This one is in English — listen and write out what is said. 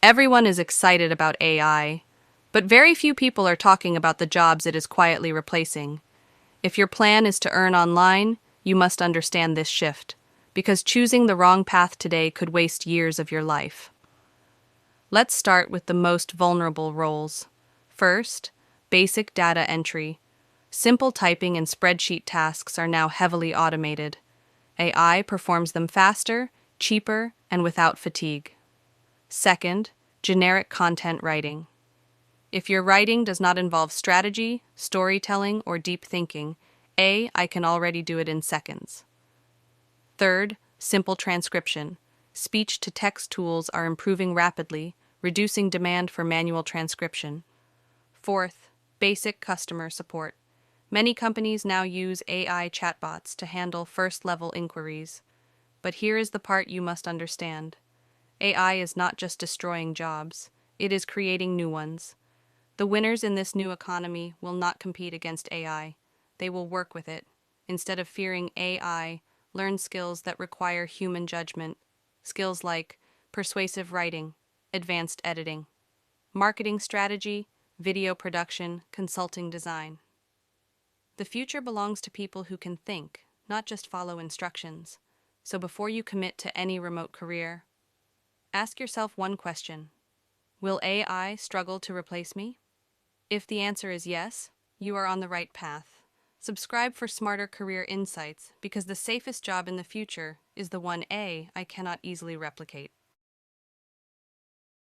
Everyone is excited about AI, but very few people are talking about the jobs it is quietly replacing. If your plan is to earn online, you must understand this shift, because choosing the wrong path today could waste years of your life. Let's start with the most vulnerable roles. First, basic data entry. Simple typing and spreadsheet tasks are now heavily automated. AI performs them faster, cheaper, and without fatigue. Second, generic content writing. If your writing does not involve strategy, storytelling, or deep thinking, AI can already do it in seconds. Third, simple transcription. Speech-to-text tools are improving rapidly, reducing demand for manual transcription. Fourth, basic customer support. Many companies now use AI chatbots to handle first-level inquiries. But here is the part you must understand. AI is not just destroying jobs, it is creating new ones. The winners in this new economy will not compete against AI. They will work with it. Instead of fearing AI, learn skills that require human judgment. Skills like persuasive writing, advanced editing, marketing strategy, video production, consulting design. The future belongs to people who can think, not just follow instructions. So before you commit to any remote career, ask yourself one question. Will AI struggle to replace me? If the answer is yes, you are on the right path. Subscribe for smarter career insights because the safest job in the future is the one AI cannot easily replicate.